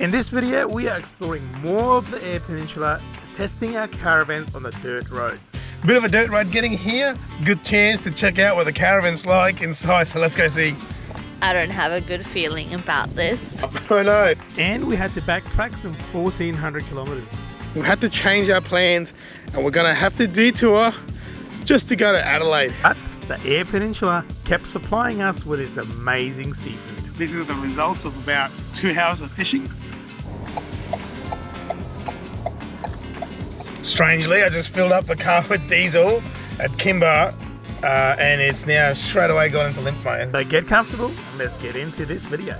In this video, we are exploring more of the Eyre Peninsula, testing our caravans on the dirt roads. Bit of a dirt road getting here. Good chance to check out what the caravan's like inside, so let's go see. I don't have a good feeling about this. I know. And we had to backtrack some 1,400 kilometers. We've had to change our plans and we're gonna have to detour just to go to Adelaide. But the Eyre Peninsula kept supplying us with its amazing seafood. This is the results of about 2 hours of fishing. Strangely, I just filled up the car with diesel at Kimber and it's now straight away gone into limp mode. So get comfortable and let's get into this video.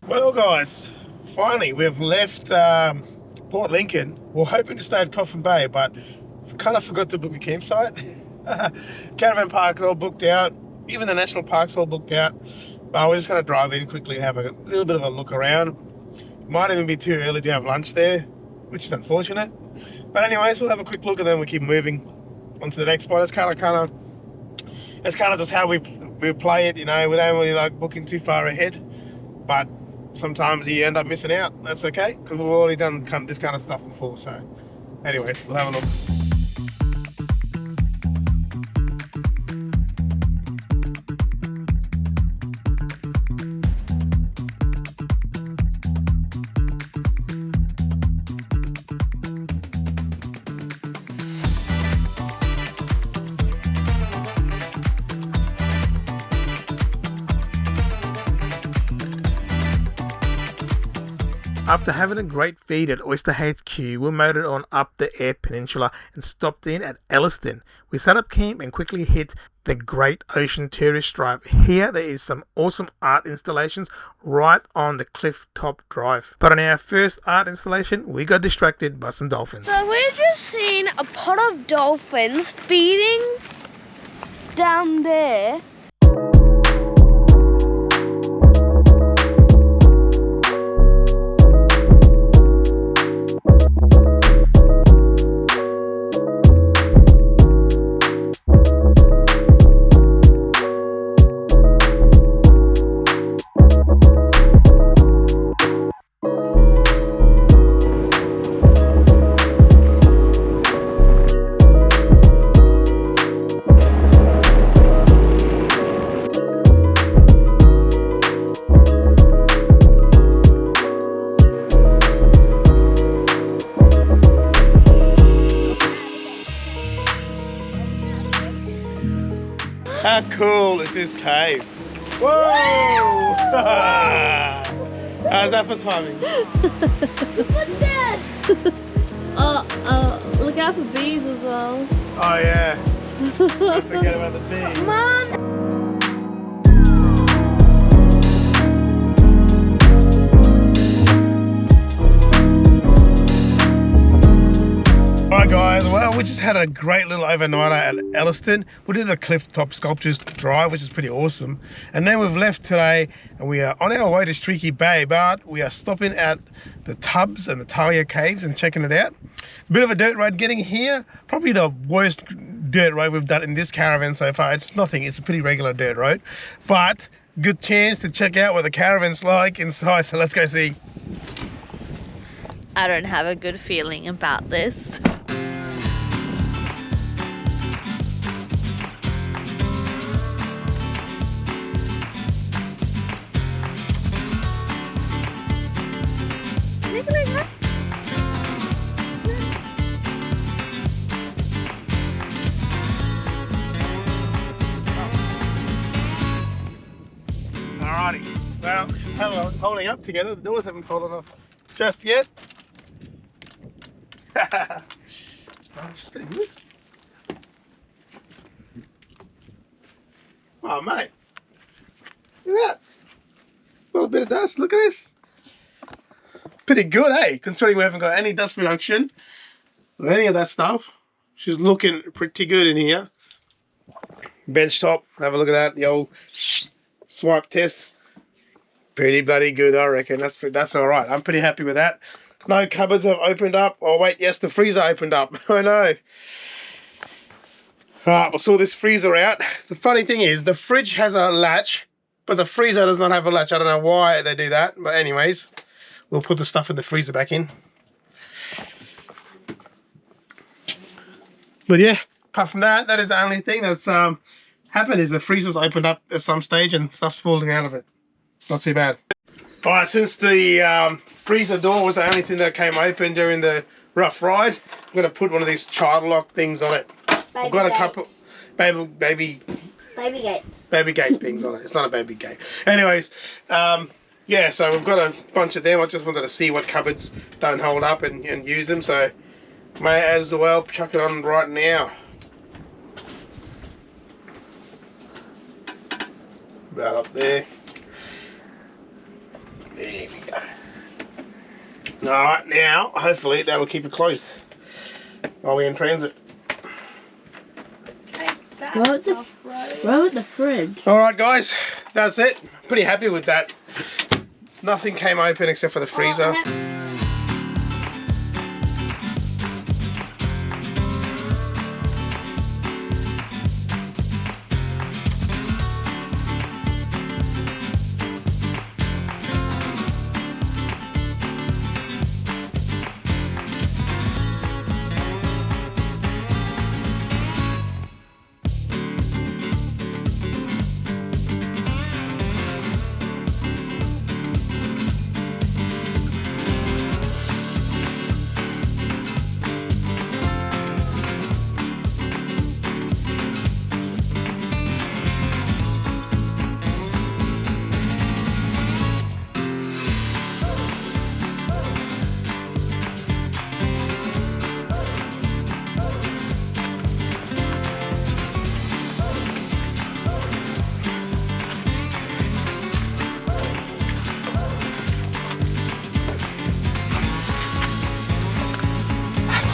Well guys, finally we've left Port Lincoln. We're hoping to stay at Coffin Bay, but kind of forgot to book a campsite. Caravan park's all booked out, even the national park's all booked out. But we're just going to drive in quickly and have a little bit of a look around. Might even be too early to have lunch there, which is unfortunate. But anyways, we'll have a quick look and then we keep moving on to the next spot. It's kind of just how we play it, you know. We don't really like booking too far ahead, but sometimes you end up missing out. That's okay, because we've already done this kind of stuff before. So anyways, we'll have a look. After having a great feed at Oyster HQ, we motored on up the Eyre Peninsula and stopped in at Elliston. We set up camp and quickly hit the Great Ocean Tourist Drive. Here there is some awesome art installations right on the cliff top drive. But on our first art installation, we got distracted by some dolphins. So we're just seeing a pot of dolphins feeding down there. How cool is this cave? Whoa! How's that for timing? What's that? Look out for bees as well. Oh yeah. Don't forget about the bees. Come on. Alright guys, well we just had a great little overnighter at Elliston. We did the cliff top sculptures drive, which is pretty awesome. And then we've left today and we are on our way to Streaky Bay, but we are stopping at the Tubs and the Talia Caves and checking it out. A bit of a dirt road getting here. Probably the worst dirt road we've done in this caravan so far. It's nothing, it's a pretty regular dirt road. But good chance to check out what the caravan's like inside, so let's go see. I don't have a good feeling about this. Alrighty, well, hello, holding up together. The doors haven't fallen off just yet. Oh, it's pretty good. Oh mate, look at that. A little bit of dust, look at this. Pretty good, eh? Considering we haven't got any dust production or any of that stuff. She's looking pretty good in here. Bench top, have a look at that, the old swipe test. Pretty bloody good, I reckon. That's all right. I'm pretty happy with that. No cupboards have opened up. Oh wait, yes, the freezer opened up. I know. Alright, we'll sort this freezer out. The funny thing is, the fridge has a latch, but the freezer does not have a latch. I don't know why they do that, but anyways, we'll put the stuff in the freezer back in. But yeah, apart from that, that is the only thing that's happened, is the freezer's opened up at some stage and stuff's falling out of it. Not too bad. All right, since the freezer door was the only thing that came open during the rough ride, I'm going to put one of these child lock things on it. I've got a couple baby gate things on it. It's not a baby gate. Anyways, yeah, so we've got a bunch of them. I just wanted to see what cupboards don't hold up and use them, so may as well chuck it on right now. About up there. There we go. Alright, now hopefully that'll keep it closed while we're in transit. Where was the fridge? Alright guys, that's it. Pretty happy with that. Nothing came open except for the freezer.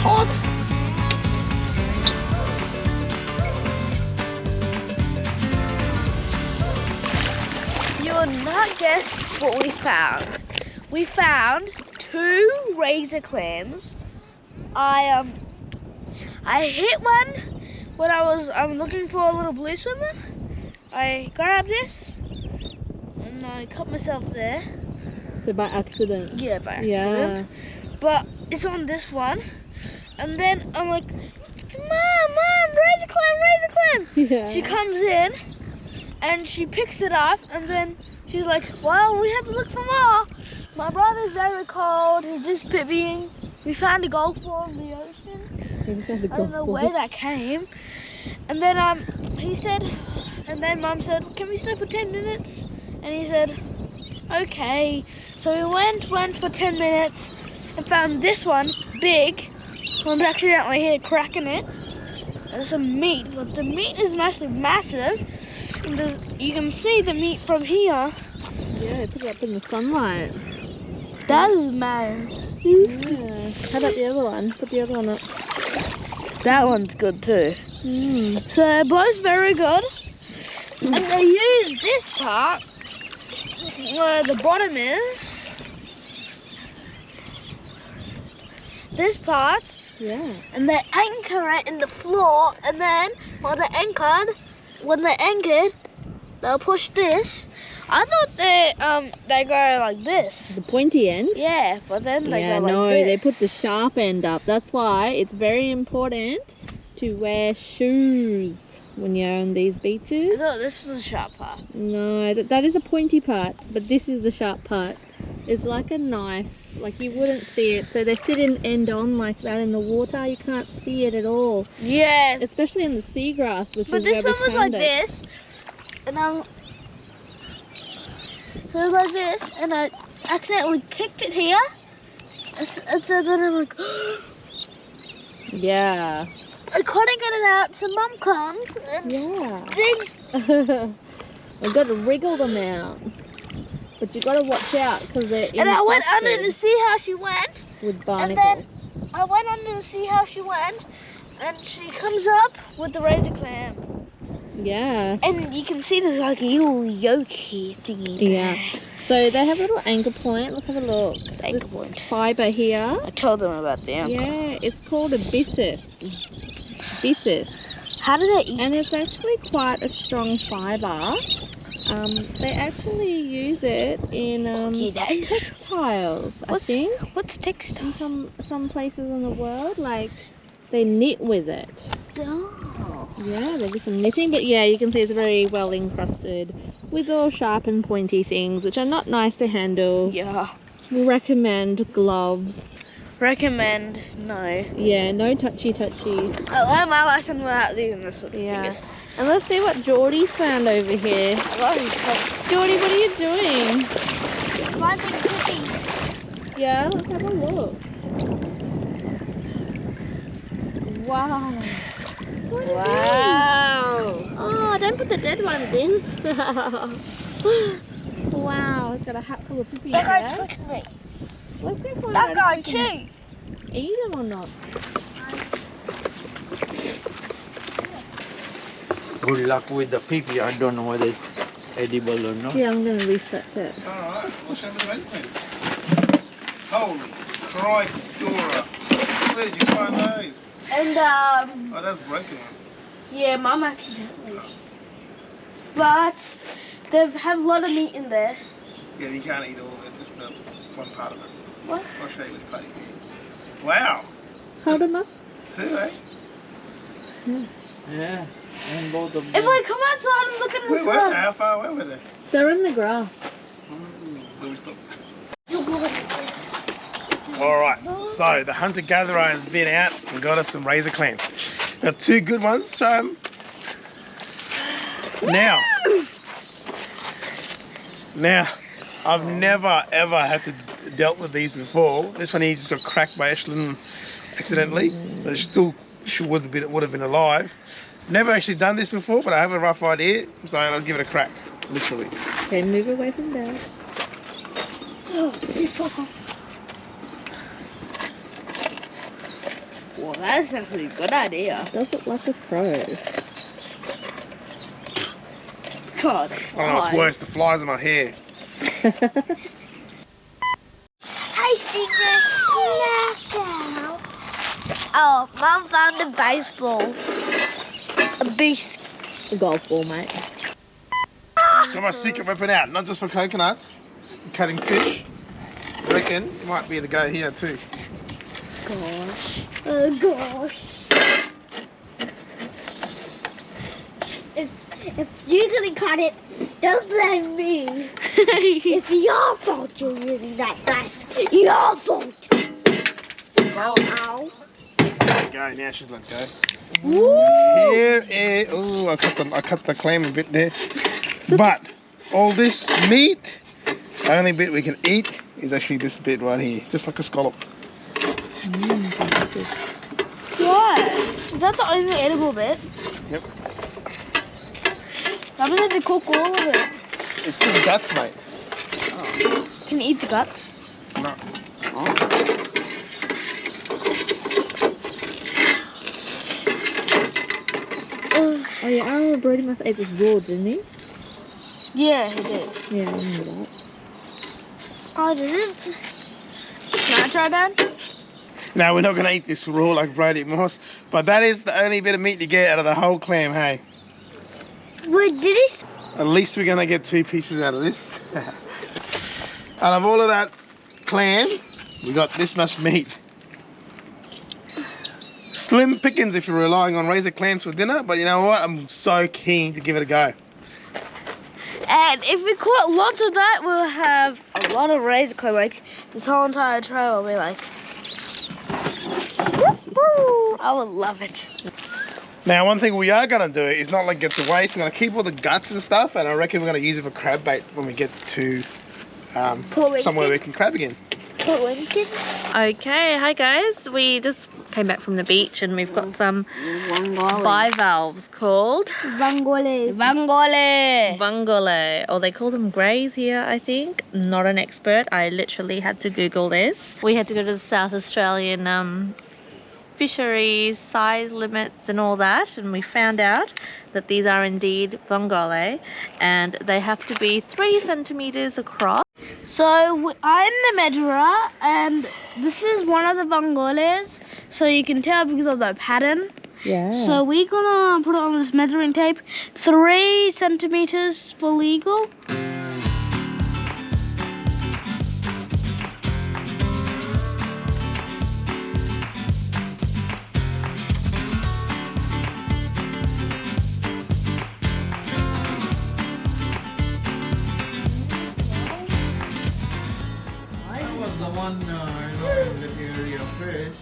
Hot. You will not guess what we found. We found 2 razor clams. I hit one when I was looking for a little blue swimmer. I grabbed this and I cut myself there. So by accident? Yeah, by accident. Yeah. But it's on this one. And then I'm like, Mom, razor clam. Yeah. She comes in and she picks it up and then she's like, well, we have to look for more. My brother's very cold, he's just pipping. We found a golf ball in the ocean. I don't know where that came. And then he said, and then Mum said, can we stay for 10 minutes? And he said, okay. So we went for 10 minutes and found this one, big. I accidentally hit a crack in it. There's some meat, but the meat is actually massive. And you can see the meat from here. Yeah, put it up in the sunlight. That is massive. Yeah. How about the other one? Put the other one up. That one's good too. So they're both very good. And they use this part where the bottom is. This part. Yeah. And they anchor it in the floor, and then when they're anchored, they'll push this. I thought they go like this. The pointy end? Yeah, but then they go like no, this. they put the sharp end up. That's why it's very important to wear shoes when you're on these beaches. I thought this was the sharp part. No, that is a pointy part, but this is the sharp part. It's like a knife, like you wouldn't see it. So they sit in end on like that in the water. You can't see it at all. Yeah. Especially in the seagrass, which But is this where one we was like found it. this, and so it was like this, and I accidentally kicked it here, and so then I'm like, Yeah. I couldn't get it out, so Mum comes and digs. We've got to wriggle them out. But you got to watch out because they're And I went under infested to see how she went. with barnacles. I went under to see how she went, and she comes up with the razor clam. Yeah. And you can see there's like a little yolky thingy there. Yeah. So they have a little anchor point. Let's have a look. Anchor This point. fibre here. I told them about the anchor. Yeah, it's called a byssus. Byssus. How do they eat? And it's actually quite a strong fibre. They actually use it in textiles, I think. What's textile? In some places in the world, like they knit with it. Oh. Yeah, they do some knitting, but yeah, you can see it's very well encrusted with all sharp and pointy things, which are not nice to handle. Yeah. We recommend gloves. Recommend no. Yeah, no touchy. I learned my lesson without doing this with Yeah. fingers. And let's see what Geordie's found over here. Geordie, what are you doing? Finding cookies. Yeah, let's have a look. Wow. What are these? Oh, don't put the dead ones in. Wow, it's got a hat full of pippies That guy there. tricked me. Let's go find That out guy if we can too. eat them or not. Good luck with the pee. I don't know whether it's edible or not. Yeah, I'm going to research it. Alright, we'll show me the rest then. Holy crikey, Dora. Where did you find those? And Oh, that's broken one. yeah, Mum accidentally. But they have a lot of meat in there. Yeah, you can't eat all of it, just the one part of it. What? I'll show you with the putty. Wow, Hold them up. 2, eh? Yeah, and both of If them. I come outside and look in the Where were they? sun. How far away were they? They're in the grass. Where we stop? Alright, so the hunter-gatherer has been out and got us some razor clams. Got 2 good ones, show 'em. Now, I've never ever had to dealt with these before. This one here just got cracked by Ashlyn accidentally, so she would have been alive. Never actually done this before, but I have a rough idea, so let's give it a crack, literally. Okay, move away from Dad. Well, that's actually a good idea. Does look like a crow. God. I don't know what's worse, the flies in my hair. I think knockout. Oh, Mum found a baseball. A beast. A golf ball, mate. Got my secret weapon out, not just for coconuts, cutting fish. I reckon it might be the go here too. Gosh. Oh gosh. If you're gonna cut it, don't blame me. It's your fault you're using that knife. Your fault. Ow, ow. There you go, now she's let go. Woo! Here is, oh, I cut the clam a bit there. But all this meat, the only bit we can eat is actually this bit right here, just like a scallop. Delicious. Why? Is that the only edible bit? Yep. That means if you cook all of it. It's just guts, mate. Can you eat the guts? No. Oh yeah, I remember Brody must have ate this raw, didn't he? Yeah, he did. Yeah, I remember that. I didn't. Can I try, Dad? No, we're not going to eat this raw like Brody Moss, but that is the only bit of meat you get out of the whole clam, hey? Wait, did he? At least we're going to get 2 pieces out of this. Out of all of that clam, we got this much meat. Slim pickings if you're relying on razor clams for dinner, but you know what? I'm so keen to give it a go. And if we caught lots of that, we'll have a lot of razor clay. Like, this whole entire trail will be like... I would love it. Now, one thing we are going to do is not let it get to waste. We're going to keep all the guts and stuff, and I reckon we're going to use it for crab bait when we get to somewhere we can crab again. Okay, hi guys. We just came back from the beach and we've got some bivalves called Vangoles. Vangole, or they call them greys here, I think. Not an expert. I literally had to Google this. We had to go to the South Australian fisheries size limits and all that, and we found out that these are indeed Vangole, and they have to be 3 centimeters across. So, I'm the measurer, and this is one of the Vangoles. So you can tell because of the pattern. Yeah. So we're gonna put it on this measuring tape. 3 centimeters for legal. I was the one, in the area first.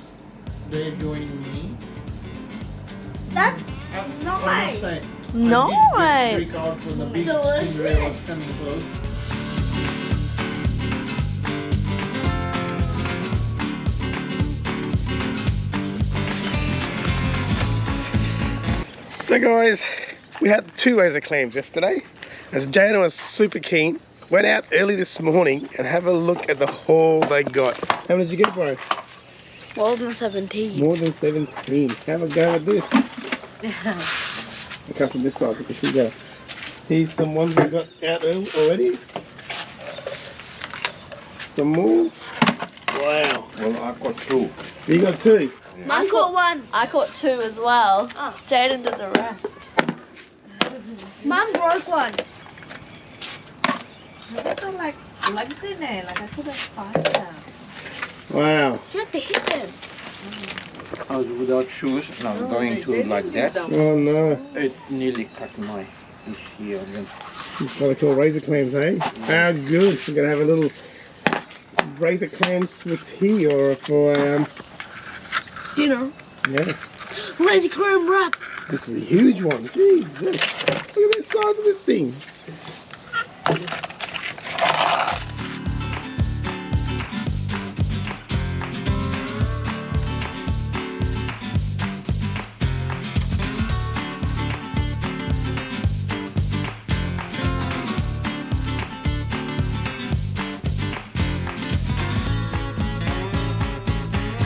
They joined me. That's Not nice. Nice. Freak out when the big Delicious. stingray was coming close. So guys, we had 2 razor clams yesterday. As Jaden was super keen, went out early this morning and have a look at the haul they got. How many did you get, bro? More than 17. More than 17. Have a go at this. I come from this side so you can see better. Here's some ones we got out already. Some more. Wow. Well, I got 2. You got 2. Mum caught 1. I caught 2 as well. Oh. Jaden did the rest. Mum broke 1. Like I couldn't find them. Wow. You have to hit them. I was without shoes, now going to like that. Oh no. It nearly cut my fish here again. It's what they call razor clams, eh? How good. We're going to have a little razor clams for tea or for, Dinner. yeah. Lazy chrome wrap. This is a huge one. Jesus. Look at the size of this thing.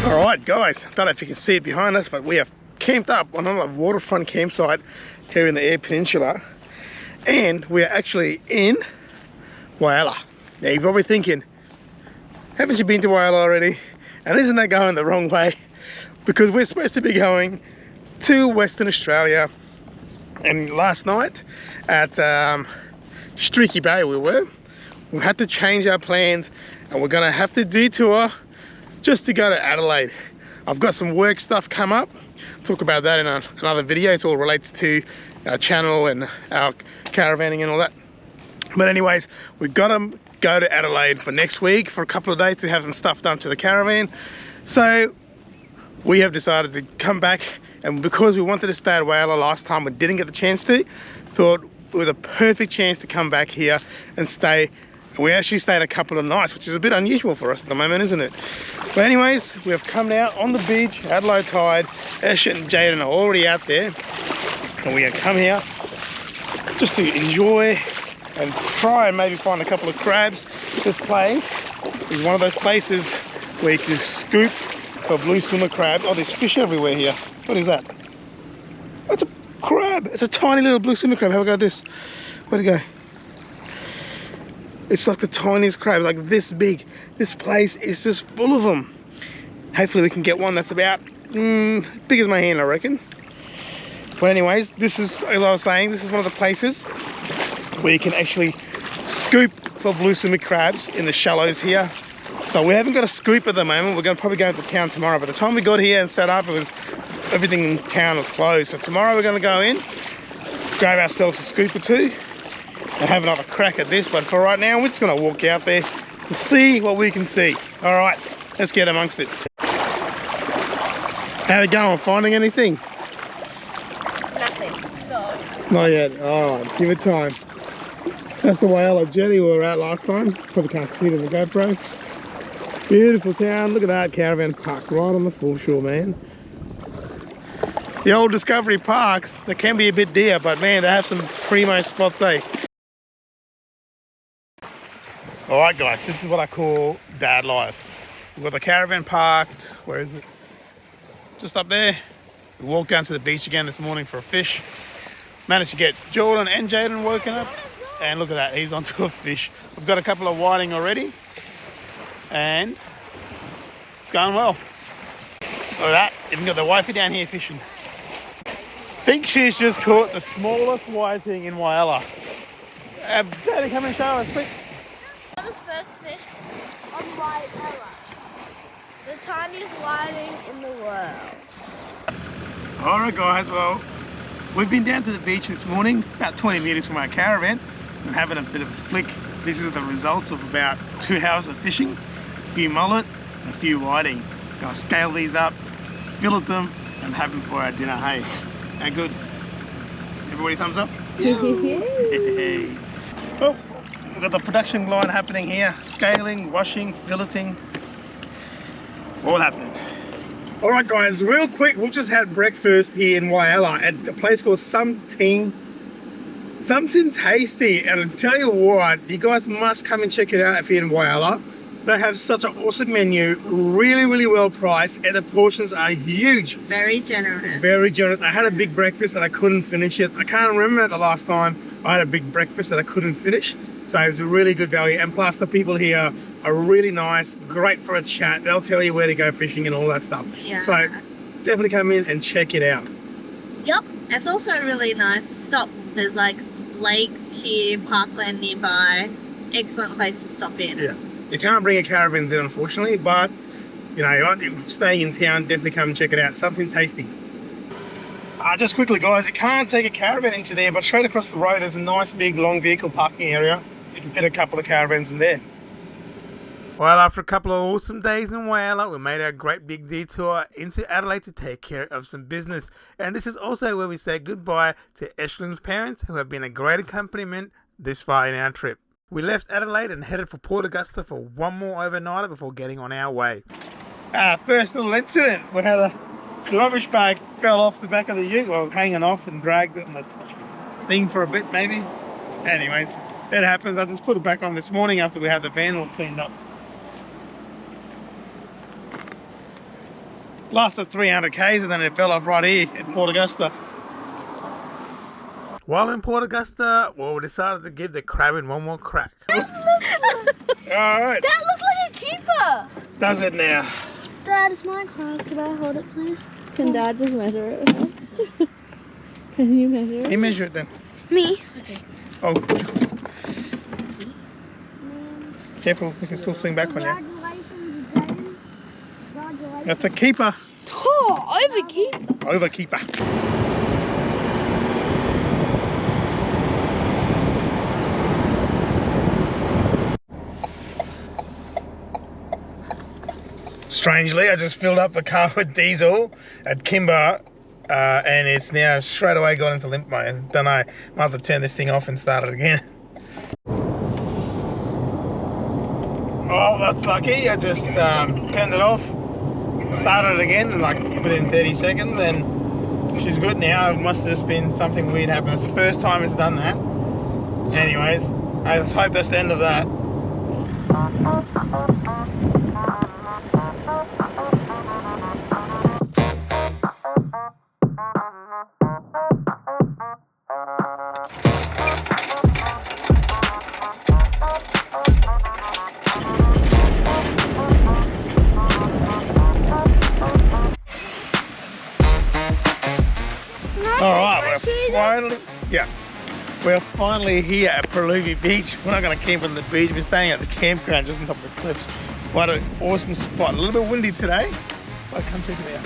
Alright guys, I don't know if you can see it behind us, but we have camped up on a waterfront campsite here in the Eyre Peninsula, and we are actually in Whyalla. Now you're probably thinking, haven't you been to Whyalla already? And isn't that going the wrong way? Because we're supposed to be going to Western Australia, and last night at Streaky Bay we had to change our plans, and we're gonna have to detour just to go to Adelaide. I've got some work stuff come up. Talk about that in another video. It all relates to our channel and our caravanning and all that. But anyways, we've got to go to Adelaide for next week for a couple of days to have some stuff done to the caravan. So we have decided to come back, and because we wanted to stay at Whyalla last time, we didn't get the chance to, thought it was a perfect chance to come back here and stay. We actually stayed a couple of nights, which is a bit unusual for us at the moment, isn't it? But anyways, we have come out on the beach at low tide. Ash and Jaden are already out there, and we have come here just to enjoy and try and maybe find a couple of crabs. This place is one of those places where you can scoop for blue swimmer crab. Oh, there's fish everywhere here. What is that? That's a crab. It's a tiny little blue swimmer crab. Have a go at this. Where'd it go? It's like the tiniest crab, like this big. This place is just full of them. Hopefully we can get one that's about big as my hand, I reckon. But anyways, this is, as I was saying, this is one of the places where you can actually scoop for blue swimmer crabs in the shallows here. So we haven't got a scoop at the moment. We're going to probably go to town tomorrow. By the time we got here and set up, everything in town was closed. So tomorrow we're going to go in, grab ourselves a scoop or two, and have another crack at this. But for right now, we're just going to walk out there to see what we can see. All right, let's get amongst it. How are you going? Finding anything? Nothing. No. Not yet. All right, give it time. That's the Whyalla jetty we were at last time. Probably can't see it in the GoPro. Beautiful town. Look at that caravan park right on the foreshore, man. The old Discovery Parks, they can be a bit dear, but man, they have some primo spots, eh? Alright guys, this is what I call dad life. We've got the caravan parked, where is it? Just up there. We walked down to the beach again this morning for a fish. Managed to get Jordan and Jaden woken up. And look at that, he's onto a fish. We've got a couple of whiting already. And it's going well. Look at that, even got the wifey down here fishing. think she's just caught the smallest whiting in Whyalla. Daddy, come and show us, quick. The first fish on Whyalla. The tiniest whiting in the world. Alright guys, well, we've been down to the beach this morning, about 20 metres from our caravan, and having a bit of a flick. This is the results of about 2 hours of fishing, a few mullet, and a few whiting. Gonna scale these up, fillet them, and have them for our dinner. Hey, how good? Everybody thumbs up? Yay! Well, we've got the production line happening here. Scaling, washing, filleting, all happening. Alright guys, real quick, we've just had breakfast here in Whyalla at a place called Something Tasty. And I'll tell you what, you guys must come and check it out if you're in Whyalla. They have such an awesome menu, really well priced, and the portions are huge. Very generous. Very generous. I had a big breakfast and I couldn't finish it. I can't remember the last time I had a big breakfast that I couldn't finish. So it's a really good value, and plus the people here are really nice, great for a chat. They'll tell you where to go fishing and all that stuff. Yeah. So definitely come in and check it out. Yep. It's also really nice. Stop. There's like lakes here, parkland nearby. Excellent place to stop in. Yeah. You can't bring your caravans in, unfortunately, but you know, you're staying in town, definitely come and check it out. Something tasty. Just quickly guys, you can't take a caravan into there, but straight across the road there's a nice big long vehicle parking area. You can fit a couple of caravans in there. Well, after a couple of awesome days in Whyalla, we made our great big detour into Adelaide to take care of some business. And this is also where we say goodbye to Eshlyn's parents, who have been a great accompaniment this far in our trip. We left Adelaide and headed for Port Augusta for one more overnighter before getting on our way. First little incident, we had a rubbish bag fell off the back of the ute, well, hanging off, and dragged it on the thing for a bit maybe. Anyways, it happens. I just put it back on this morning after we had the van all cleaned up. Lasted 300 k's and then it fell off right here at Port Augusta. While in Port Augusta, well, we decided to give the crabbing one more crack. Alright. That looks like a keeper. Does it now? Dad, it's my car. Could I hold it, please? Can Dad just measure it? Can you measure it? You measure it then. Me? Okay. Oh. Careful, we can still swing back on you. Congratulations, Daddy. Congratulations. That's a keeper. Oh, overkeep. Overkeeper. Strangely, I just filled up the car with diesel at Kimber, and it's now straight away got into limp mode. Don't know, I might have to turn this thing off and start it again. Well, that's lucky. I just turned it off, started it again, like within 30 seconds, and she's good now. It must have just been something weird happen. It's the first time it's done that. Anyways, let's hope that's the end of that. Alright, we're finally here at Perlubie Beach. We're not going to camp on the beach, we're staying at the campground just on top of the cliffs. What an awesome spot. A little bit windy today, but come check it out.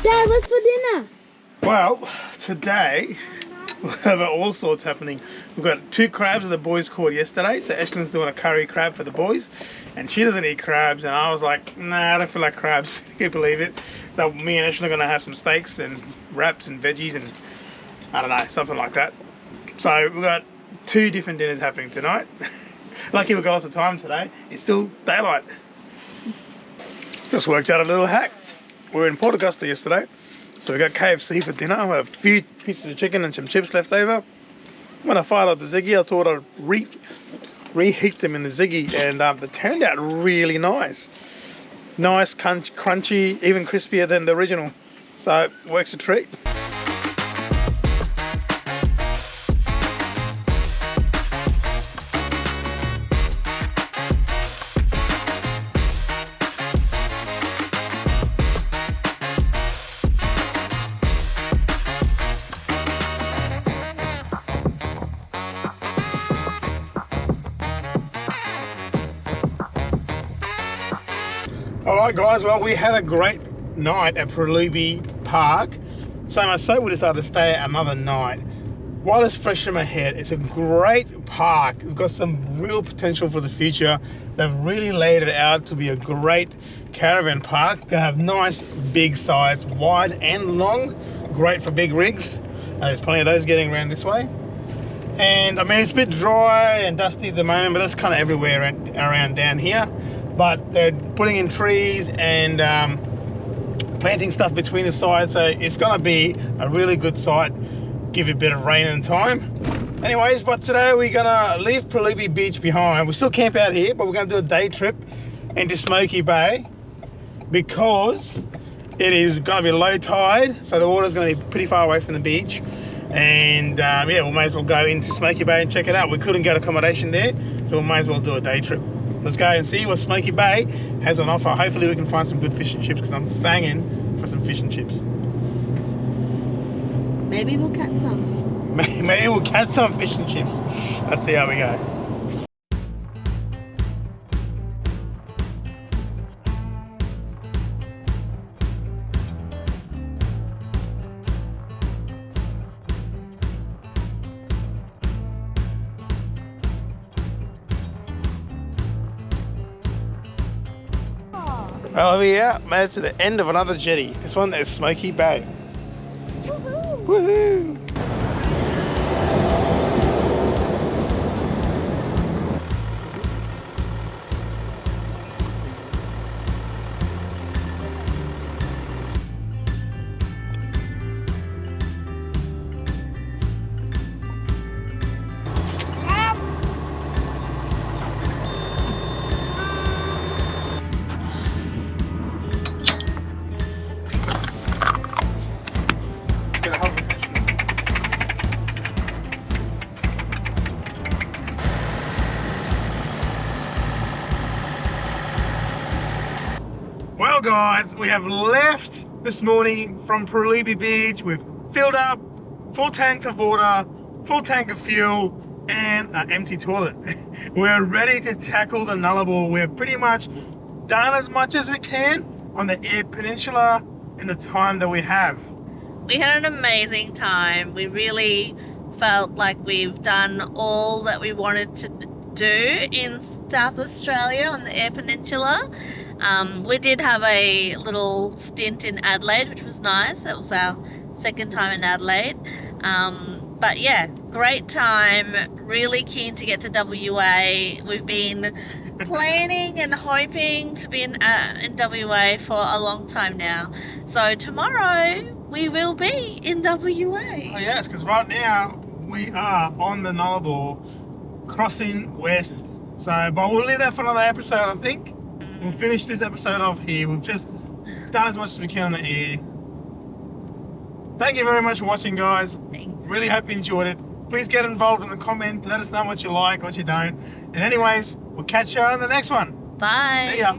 Dad, what's for dinner? Well, today we have all sorts happening. We've got 2 crabs that the boys caught yesterday. So Ashlyn's doing a curry crab for the boys, and she doesn't eat crabs. And I was like, nah, I don't feel like crabs. Can you believe it? So me and Ashlyn are gonna have some steaks and wraps and veggies and I don't know, something like that. So we've got 2 different dinners happening tonight. Lucky we've got lots of time today. It's still daylight. Just worked out a little hack. We were in Port Augusta yesterday, so we got KFC for dinner. We had a few pieces of chicken and some chips left over. When I fired up the Ziggy, I thought I'd reheat them in the Ziggy, and they turned out really nice. Nice, crunchy, even crispier than the original. So it works a treat. Alright guys, well we had a great night at Perlubie Park. So much so we decided to stay another night. While it's fresh in my head, it's a great park. It's got some real potential for the future. They've really laid it out to be a great caravan park. They have nice big sides, wide and long. Great for big rigs. There's plenty of those getting around this way. And I mean, it's a bit dry and dusty at the moment, but that's kind of everywhere around down here. But they're putting in trees and planting stuff between the sides, so it's going to be a really good site. Give it a bit of rain and time. Anyways, but today we're going to leave Perlubie Beach behind. We still camp out here, but we're going to do a day trip into Smoky Bay because it is going to be low tide, so the water's going to be pretty far away from the beach. And yeah, we may as well go into Smoky Bay and check it out. We couldn't get accommodation there, so we may as well do a day trip. Let's go and see what Smoky Bay has on offer. Hopefully we can find some good fish and chips because I'm fanging for some fish and chips. Maybe we'll catch some. Maybe we'll catch some fish and chips. Let's see how we go. Well, we're made it to the end of another jetty. This one is Smoky Bay. Woohoo! Woohoo! Well guys, we have left this morning from Perlubie Beach. We've filled up full tanks of water, full tank of fuel, and an empty toilet. We're ready to tackle the Nullarbor. We've pretty much done as much as we can on the Eyre Peninsula in the time that we have. We had an amazing time. We really felt like we've done all that we wanted to do in South Australia on the Eyre Peninsula. We did have a little stint in Adelaide, which was nice. That was our second time in Adelaide. But yeah, great time. Really keen to get to WA. We've been planning and hoping to be in WA for a long time now. So tomorrow we will be in WA. Oh yes, because right now we are on the Nullarbor, crossing west. So, but we'll leave that for another episode, I think. We'll finish this episode off here. We've just done as much as we can on the Eyre. Thank you very much for watching, guys. Thanks. Really hope you enjoyed it. Please get involved in the comment. Let us know what you like, what you don't. And anyways, we'll catch you on the next one. Bye. See ya.